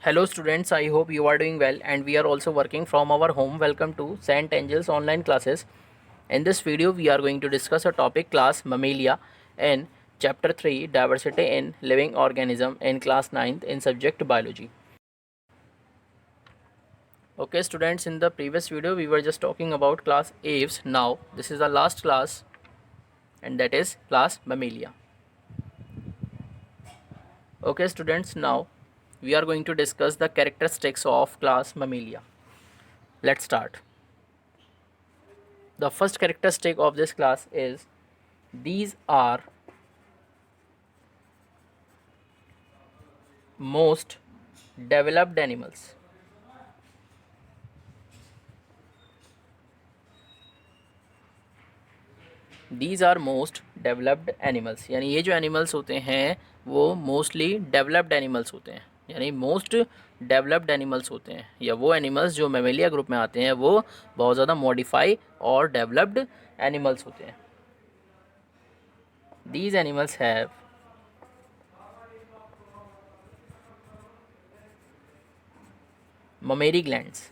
Hello students, I hope you are doing well and we are also working from our home. Welcome to St. Angel's online classes. In this video we are going to discuss a topic class Mammalia in chapter 3 diversity in living organism in class 9th in subject biology. Okay students, in the previous video we were just talking about class Aves. Now this is the last class and that is class Mammalia. Okay students, now we are going to discuss the characteristics of class Mammalia. Let's start. The first characteristic of this class is these are most developed animals. These are most developed animals, यानी ये जो animals होते हैं वो mostly developed animals होते हैं, यानी most developed animals होते हैं, या वो एनिमल्स जो मेमेलिया ग्रुप में आते हैं वो बहुत ज़्यादा मॉडिफाई और डेवलप्ड एनिमल्स होते हैं. These animals have mammary glands.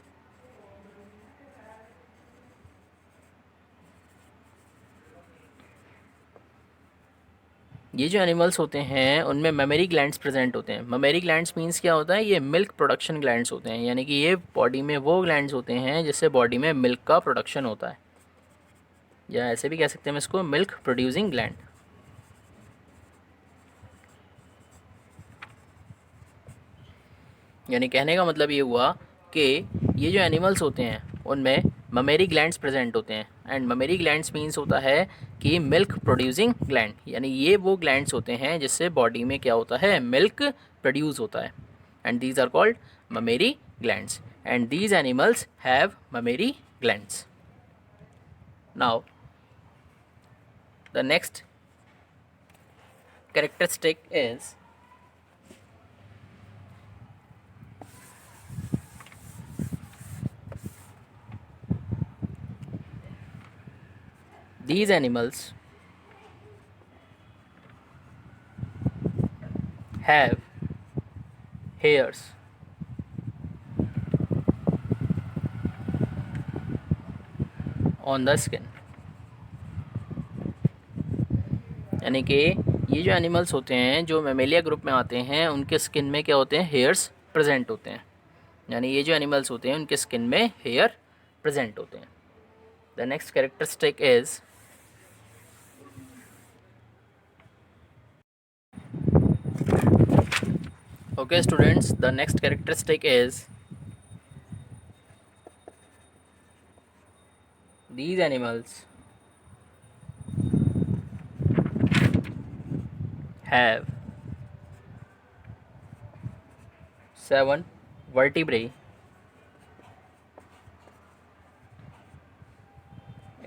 ये जो एनिमल्स होते हैं उनमें मेमरी ग्लैंड्स प्रेजेंट होते हैं. मेमरी ग्लैंड्स मींस क्या होता है, ये मिल्क प्रोडक्शन ग्लैंड्स होते हैं, यानी कि ये बॉडी में वो ग्लैंड्स होते हैं जिससे बॉडी में मिल्क का प्रोडक्शन होता है, या ऐसे भी कह सकते हैं इसको मिल्क प्रोड्यूसिंग ग्लैंड. यानी कहने का मतलब ये हुआ कि ये जो एनिमल्स होते हैं उनमें ममेरी ग्लैंड्स प्रेजेंट होते हैं. एंड ममेरी ग्लैंड्स मींस होता है कि मिल्क प्रोड्यूसिंग ग्लैंड, यानी ये वो ग्लैंड्स होते हैं जिससे बॉडी में क्या होता है, मिल्क प्रोड्यूस होता है. And these are called mammary glands and these animals have mammary glands. Now the next characteristic is these animals have hairs on the skin. यानी कि ये जो एनिमल्स होते हैं जो मेमेलिया ग्रुप में आते हैं उनके स्किन में क्या होते हैं, हेयर्स प्रेजेंट होते हैं. यानी ये जो एनिमल्स होते हैं उनके स्किन में हेयर प्रेजेंट होते हैं. The next characteristic is okay students, the next characteristic is these animals have 7 vertebrae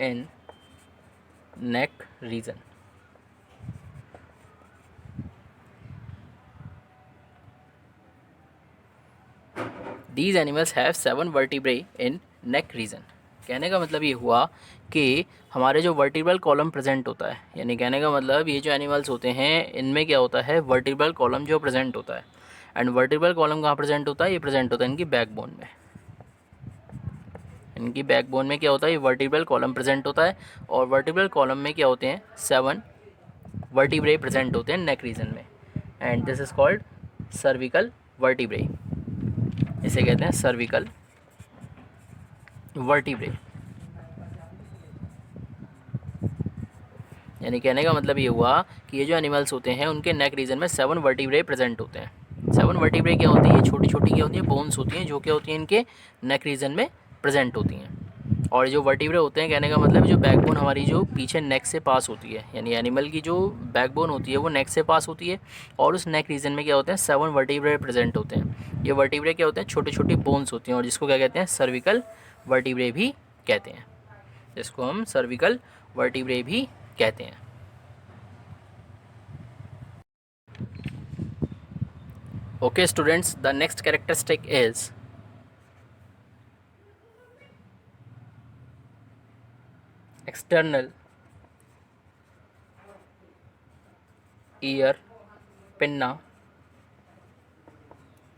in neck region. These animals have 7 vertebrae in neck region. कहने का मतलब ये हुआ कि हमारे जो वर्टिब्रल कॉलम प्रेजेंट होता है, यानी कहने का मतलब ये जो एनिमल्स होते हैं इनमें क्या होता है, वर्टिब्रल कॉलम जो प्रेजेंट होता है. एंड वर्टिब्रल कॉलम कहाँ प्रेजेंट होता है, ये प्रेजेंट होता है इनकी बैकबोन में. इनकी बैकबोन में क्या होता है, ये वर्टिब्रल कॉलम प्रेजेंट होता है. और वर्टिब्रल कॉलम में क्या होते हैं, 7 वर्टिब्रे प्रेजेंट होते हैं नेक रीजन में. And this is called cervical vertebrae. इसे कहते हैं सर्विकल वर्टिब्रे. यानी कहने का मतलब ये हुआ कि ये जो एनिमल्स होते हैं उनके नेक रीजन में 7 वर्टिब्रे प्रेजेंट होते हैं. 7 वर्टिब्रे क्या होती है, ये छोटी छोटी क्या होती है, बोन्स होती हैं जो क्या होती हैं इनके नेक रीजन में प्रेजेंट होती हैं. और जो वर्टिब्रे होते हैं, कहने का मतलब जो बैकबोन हमारी जो पीछे नेक से पास होती है, यानी एनिमल की जो बैकबोन होती है वो नेक से पास होती है. और उस नेक रीजन में क्या होते हैं, 7 वर्टिब्रे प्रेजेंट होते हैं. ये वर्टिब्रे क्या होते हैं, छोटी छोटी बोन्स होती हैं और जिसको क्या कहते हैं, सर्विकल वर्टिब्रे भी कहते हैं. जिसको हम सर्विकल वर्टिब्रे भी कहते हैं. Okay students, the next characteristic is external ear pinna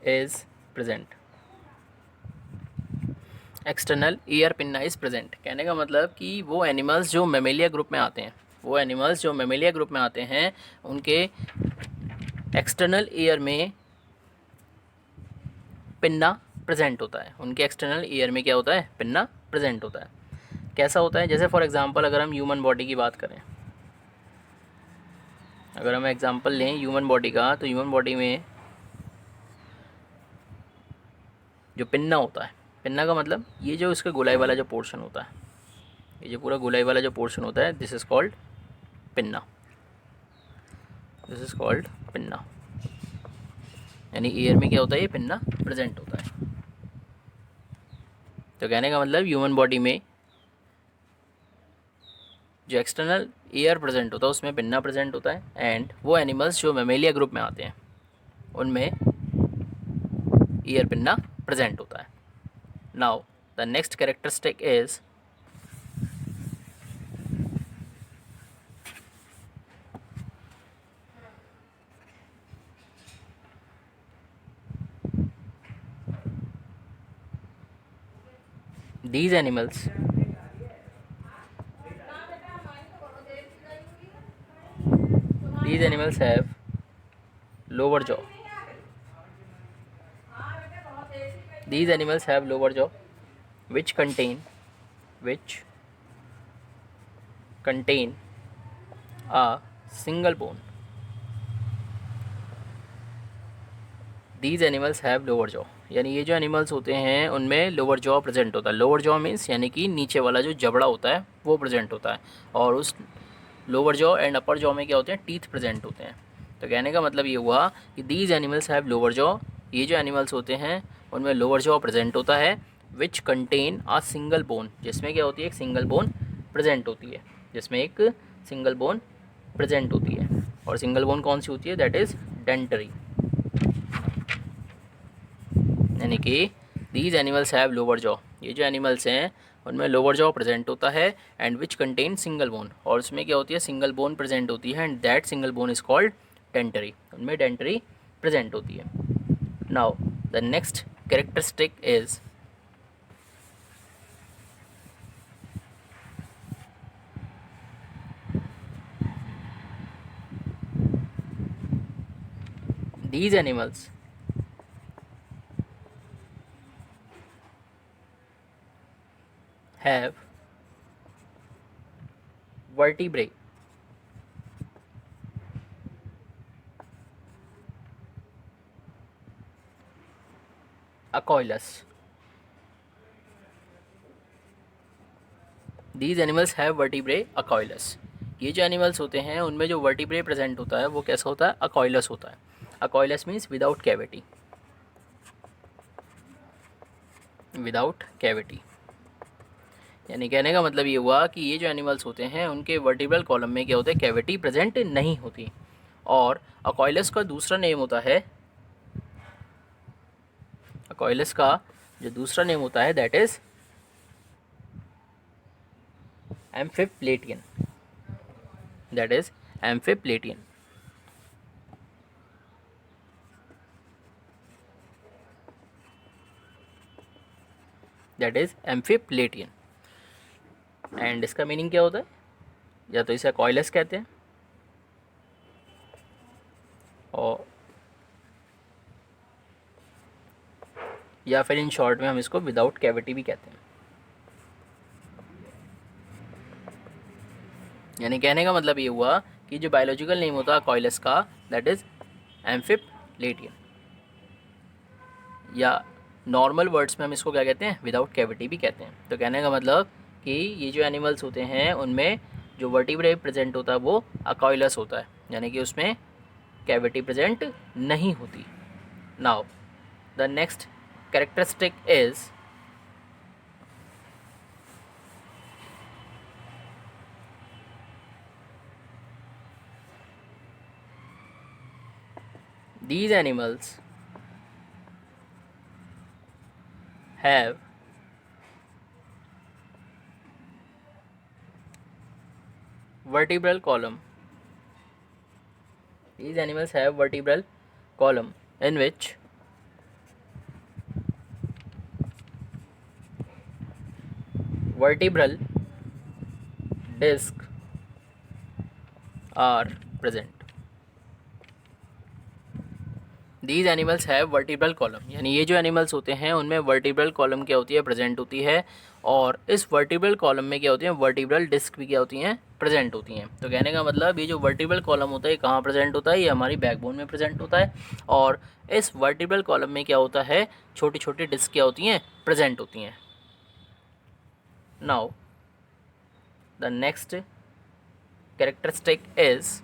is present. External ear pinna is present, कहने का मतलब कि वो एनिमल्स जो मेमेलिया ग्रुप में आते हैं, वो एनिमल्स जो मेमेलिया ग्रुप में आते हैं उनके एक्सटर्नल ईयर में पिन्ना प्रेजेंट होता है। उनके एक्सटर्नल ईयर में क्या होता है? पिन्ना प्रेजेंट होता है। कैसा होता है? जैसे फॉर एग्जांपल अगर हम ह्यूमन बॉडी की बात करें, अगर हम एग्जांपल लें ह्यूमन बॉडी का, तो ह्यूमन बॉडी में जो पिन्ना होता है, पिन्ना का मतलब ये जो इसका गोलाई वाला जो पोर्शन होता है, ये जो पूरा गोलाई वाला जो पोर्शन होता है, this is called pinna, this is called pinna. यानी ईयर में क्या होता है? ये पिन्ना प्रेजेंट होता है। तो कहने का मतलब ह्यूमन बॉडी में जो एक्सटर्नल ईयर प्रेजेंट होता है उसमें पिन्ना प्रेजेंट होता है, एंड वो एनिमल्स जो मेमेलिया ग्रुप में आते हैं उनमें ईयर पिन्ना प्रेजेंट होता है। Now the next characteristic is these animals have lower jaw. These animals have lower jaw which contain a single bone. These animals have lower jaw, यानी ये जो एनिमल्स होते हैं उनमें लोअर जॉ प्रेजेंट होता है। लोअर जॉ मीन्स यानी कि नीचे वाला जो जबड़ा होता है वो प्रेजेंट होता है, और उस lower jaw and upper jaw में क्या होते हैं? टीथ प्रेजेंट होते हैं। तो कहने का मतलब ये हुआ कि these animals have lower jaw, ये जो एनिमल्स होते हैं उनमें लोअर जॉ प्रेजेंट होता है, which contain a single bone, जिसमें क्या होती है? एक सिंगल बोन प्रेजेंट होती है, जिसमें एक सिंगल बोन प्रेजेंट होती है। और सिंगल बोन कौन सी होती है? That is dentary. यानी कि these animals have lower jaw, ये जो एनिमल्स हैं उनमें लोअर जॉ प्रेजेंट होता है, and which contain single bone, और उसमें क्या होती है? सिंगल बोन प्रेजेंट होती है, and that single bone is called dentary. उनमें डेंटरी प्रेजेंट होती है। Now the next characteristic is these animals have vertebrae acoilus. These animals have vertebrae acoilus. ये जो एनिमल्स होते हैं उनमें जो वर्टिब्रे प्रेजेंट होता है वो कैसा होता है? अकॉइलस होता है। Acoelous means without cavity, without cavity. यानी कहने का मतलब ये हुआ कि ये जो एनिमल्स होते हैं उनके वर्टिब्रल कॉलम में क्या होता है? कैविटी प्रेजेंट नहीं होती। और अकॉइलस का दूसरा नेम होता है, अकॉइलस का जो दूसरा नेम होता है that is amphiplatyan, that is amphiplatyan. That is amphiplatyan. And इसका मीनिंग क्या होता है? या तो इसे अकॉइलस कहते हैं, और या फिर इन शॉर्ट में हम इसको विदाउट कैविटी भी कहते हैं। यानी कहने का मतलब ये हुआ कि जो बायोलॉजिकल नेम होता है अकॉइलस का दैट इज एम्फिप्लेटियन, या नॉर्मल वर्ड्स में हम इसको क्या कहते हैं? विदाउट कैविटी भी कहते हैं। तो कहने का मतलब कि ये जो एनिमल्स होते हैं उनमें जो वर्टिब्रे प्रेजेंट होता है वो अकॉइलस होता है, यानी कि उसमें कैविटी प्रेजेंट नहीं होती। Now the next characteristic is these animals have vertebral column. These animals have vertebral column in which vertebral disc are present. These animals have vertebral column, यानी ये जो एनिमल्स होते हैं उनमें वर्टिब्रल कॉलम क्या होती है, प्रेजेंट होती है। और इस वर्टिब्रल कॉलम में क्या होती है, वर्टिब्रल डिस्क भी क्या होती हैं, प्रेजेंट होती हैं। तो कहने का मतलब ये जो वर्टिब्रल कॉलम होता है कहाँ प्रेजेंट होता है, ये हमारी बैकबोन में प्रेजेंट होता है। और इस वर्टिब्रल कॉलम में क्या होता है, छोटी छोटी डिस्क क्या होती हैं, प्रेजेंट होती हैं। Now the next characteristic is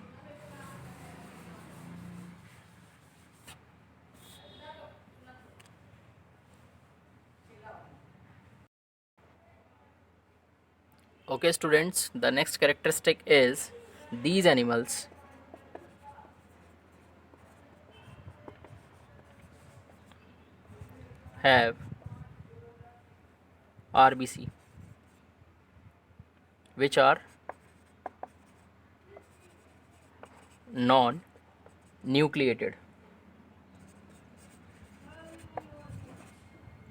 okay students, the next characteristic is these animals have RBC which are non nucleated.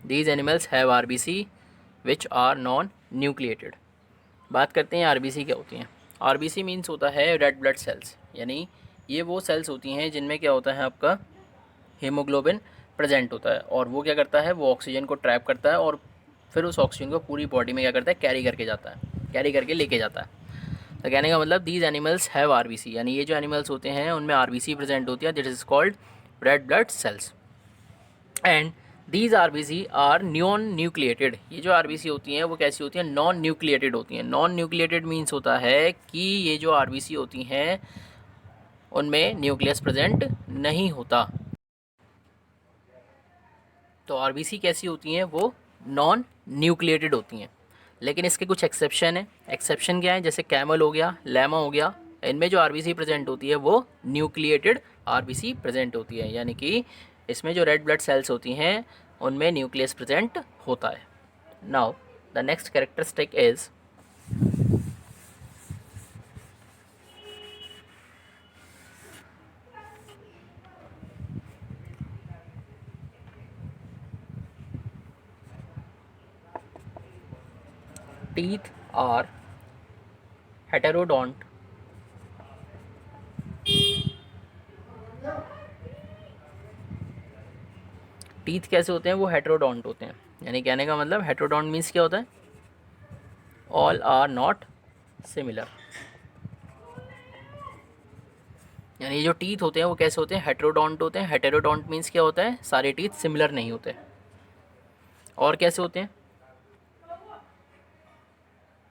These animals have RBC which are non nucleated. बात करते हैं आरबीसी क्या होती हैं। आरबीसी मीन्स होता है रेड ब्लड सेल्स, यानी ये वो सेल्स होती हैं जिनमें क्या होता है, आपका हीमोग्लोबिन प्रेजेंट होता है। और वो क्या करता है, वो ऑक्सीजन को ट्रैप करता है और फिर उस ऑक्सीजन को पूरी बॉडी में क्या करता है, कैरी करके जाता है, कैरी करके लेके जाता है। तो कहने का मतलब दीज एनिमल्स हैव आरबीसी, यानी ये जो एनिमल्स होते हैं उनमें आरबीसी प्रेजेंट होती है, this is called red blood cells. And these RBC are non nucleated. ये जो आरबीसी होती हैं वो कैसी होती हैं, नॉन न्यूक्लिएटेड होती हैं। नॉन न्यूक्लिएटेड मीन्स होता है कि ये जो आरबीसी होती हैं उनमें न्यूक्लियस प्रेजेंट नहीं होता। तो आरबीसी कैसी होती हैं, वो नॉन न्यूक्लिएटेड होती हैं। लेकिन इसके कुछ एक्सेप्शन है। एक्सेप्शन क्या है, जैसे कैमल हो गया, लैमा हो गया, इनमें जो आरबीसी प्रेजेंट होती है वो न्यूक्लिएटेड आरबीसी प्रेजेंट होती है, यानी कि इसमें जो रेड ब्लड सेल्स होती हैं उनमें न्यूक्लियस प्रेजेंट होता है। Now the next characteristic is teeth are heterodont teeth कैसे होते हैं, वो हेटेरोडोंट होते हैं। यानी कहने का मतलब हेटेरोडोंट मीन्स क्या होता है, ऑल आर नॉट सिमिलर। यानी जो टीथ होते हैं वो कैसे होते हैं, हेटेरोडोंट होते हैं। हेटेरोडोंट मीन्स क्या होता है, सारे टीथ सिमिलर नहीं होते। और कैसे होते हैं,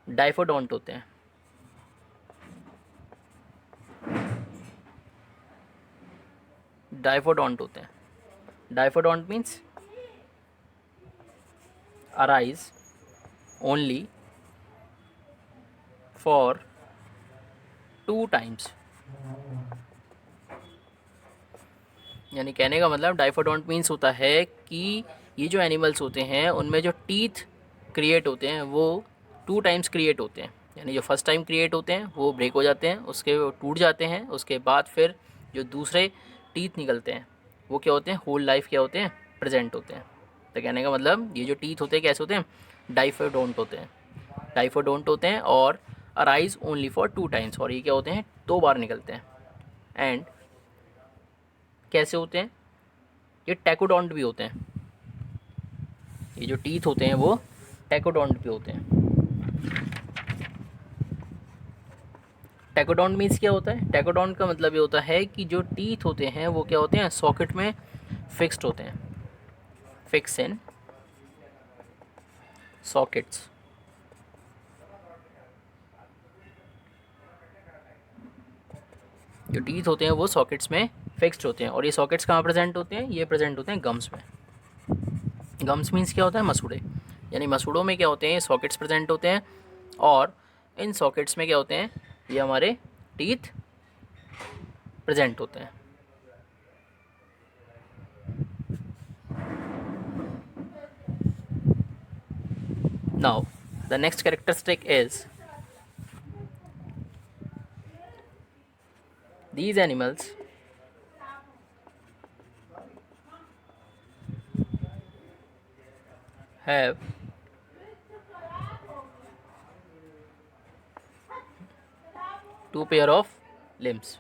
डाइफोडोंट होते हैं। डाइफोडोंट होते हैं। Diphyodont means arise only for 2 times। यानी कहने का मतलब डाइफोडोंट मीन्स होता है कि ये जो एनिमल्स होते हैं उनमें जो टीथ क्रिएट होते हैं वो 2 टाइम्स क्रिएट होते हैं। यानी जो फर्स्ट टाइम क्रिएट होते हैं वो ब्रेक हो जाते हैं, उसके वो टूट जाते हैं, उसके बाद फिर जो दूसरे टीथ निकलते हैं वो क्या होते हैं, होल लाइफ क्या होते हैं, प्रेजेंट होते हैं। तो कहने का मतलब ये जो टीथ होते हैं कैसे होते हैं, डाइफोडोंट होते हैं। डाइफोडोंट होते हैं और अराइज ओनली फॉर 2 टाइम्स, और ये क्या होते हैं, 2 बार निकलते हैं। एंड कैसे होते हैं, ये टैकोडोंट भी होते हैं। ये जो टीथ होते हैं वो टैकोडोंट भी होते हैं। टैकोडोंट मीन्स क्या होता है, टैकोडोंट का मतलब ये होता है कि जो टीथ होते हैं वो क्या होते हैं, सॉकेट में फिक्स्ड होते हैं, फिक्स इन सॉकेट्स। जो टीथ होते हैं वो सॉकेट्स में फिक्स्ड होते हैं। और ये सॉकेट्स कहाँ प्रेजेंट होते हैं, ये प्रेजेंट होते हैं गम्स में। गम्स मीन्स क्या होता है, मसूड़े। यानी मसूड़ों में क्या होते हैं, ये सॉकेट्स प्रेजेंट होते हैं और इन सॉकेट्स में क्या होते हैं, ये हमारे टीथ प्रेजेंट होते हैं। Now the next characteristic is these animals have 2 pair of limbs.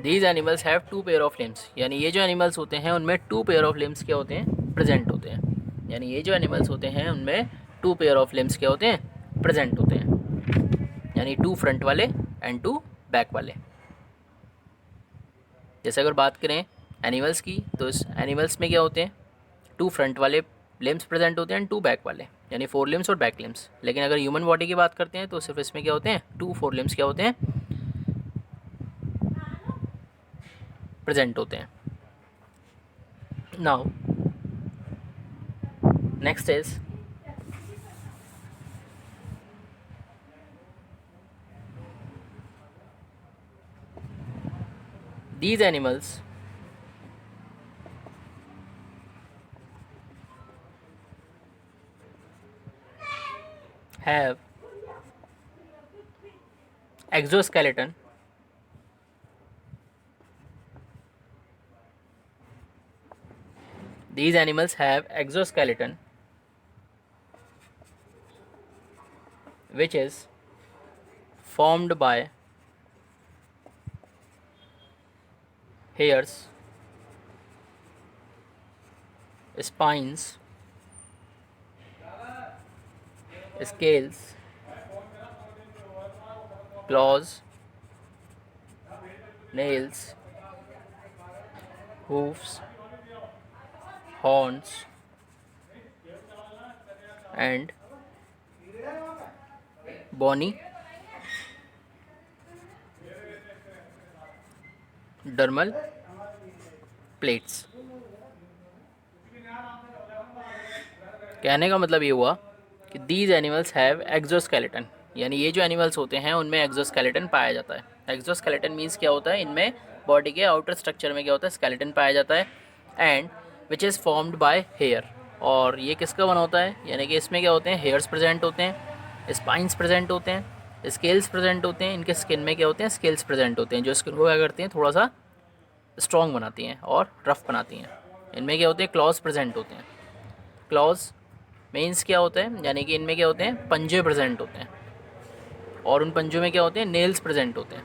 These animals have 2 pair of limbs, यानी ये जो एनिमल्स होते हैं उनमें 2 पेयर ऑफ लिम्स क्या होते हैं, प्रेजेंट होते हैं। यानी ये जो एनिमल्स होते हैं उनमें 2 पेयर ऑफ लिम्स क्या होते हैं, प्रेजेंट होते हैं। यानी 2 फ्रंट वाले एंड 2 बैक वाले। जैसे अगर बात करें एनिमल्स की, तो इस एनिमल्स में क्या होते हैं, 2 फ्रंट वाले लिम्स प्रेजेंट होते हैं एंड 2 बैक वाले, यानी 4 लिम्स और बैक लिम्स। लेकिन अगर ह्यूमन बॉडी की बात करते हैं तो सिर्फ इसमें क्या होते हैं, 2 4 लिम्स क्या होते हैं, प्रेजेंट होते हैं। Now next is these animals have exoskeleton which is formed by hairs, spines, scales, claws, nails, hoofs, horns, and bony dermal plates। कहने का मतलब ये हुआ कि दीज एनिमल्स हैव एक्सोस्केलेटन, यानी ये जो एनिमल्स होते हैं उनमें एक्सोस्केलेटन पाया जाता है। एक्सोस्केलेटन मीन्स क्या होता है, इनमें बॉडी के आउटर स्ट्रक्चर में क्या होता है, स्केलेटन पाया जाता है। And which is formed by hair, और ये किसका बना होता है, यानी कि इसमें क्या होते हैं, हेयर्स प्रेजेंट होते हैं, स्पाइंस प्रेजेंट होते हैं, स्केल्स प्रेजेंट होते हैं। इनके स्किन में क्या होते हैं, स्केल्स प्रेजेंट होते हैं, जो स्किन को क्या करती हैं, थोड़ा सा स्ट्रॉन्ग बनाती हैं और रफ बनाती हैं। इनमें क्या होते हैं, क्लॉज प्रेजेंट होते हैं। क्लॉज मीन्स क्या होता है, यानी कि इनमें क्या होते हैं, पंजे प्रेजेंट होते हैं, और उन पंजों में क्या होते हैं, नेल्स प्रेजेंट होते हैं।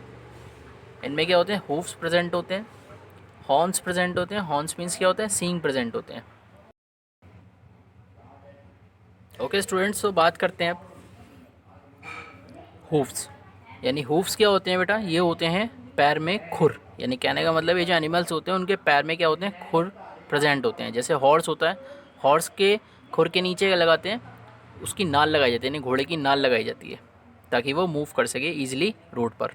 इनमें क्या होते हैं, हूफ्स प्रेजेंट होते हैं, हॉर्न्स प्रेजेंट होते हैं। हॉर्न्स मीन्स क्या होता है, सींग प्रेजेंट होते हैं। ओके स्टूडेंट्स, तो बात करते हैं अब हूफ्स। यानी हूफ्स क्या होते हैं बेटा, ये होते हैं पैर में खुर। यानी कहने का मतलब ये जो एनिमल्स होते हैं उनके पैर में क्या होते हैं, खुर प्रेजेंट होते हैं। जैसे हॉर्स होता है, हॉर्स के खुर के नीचे क्या लगाते हैं, उसकी नाल लगाई जाती है, यानी घोड़े की नाल लगाई जाती है ताकि वो मूव कर सके ईजिली रोड पर।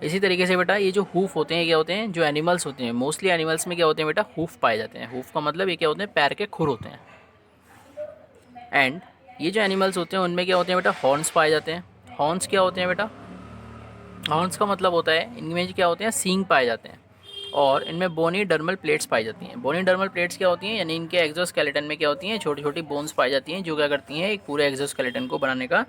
इसी तरीके से बेटा ये जो हूफ होते हैं, क्या होते हैं, जो एनिमल्स होते हैं, मोस्टली एनिमल्स में क्या होते हैं बेटा, हूफ पाए जाते हैं। हूफ का मतलब ये क्या होते हैं, पैर के खुर होते हैं। एंड ये जो एनिमल्स होते हैं उनमें क्या होते हैं बेटा, हॉर्न्स पाए जाते हैं। हॉर्न्स क्या होते हैं बेटा, हॉर्न्स का मतलब होता है इनमें क्या होते हैं, सींग पाए जाते हैं, और इनमें बोनी डर्मल प्लेट्स पाई जाती हैं। बोनी डर्मल प्लेट्स क्या होती हैं, यानी इनके एक्सोस्केलेटन में क्या होती हैं, छोटी छोटी बोन्स पाई जाती हैं, जो क्या करती हैं, एक पूरे एक्सोस्केलेटन को बनाने का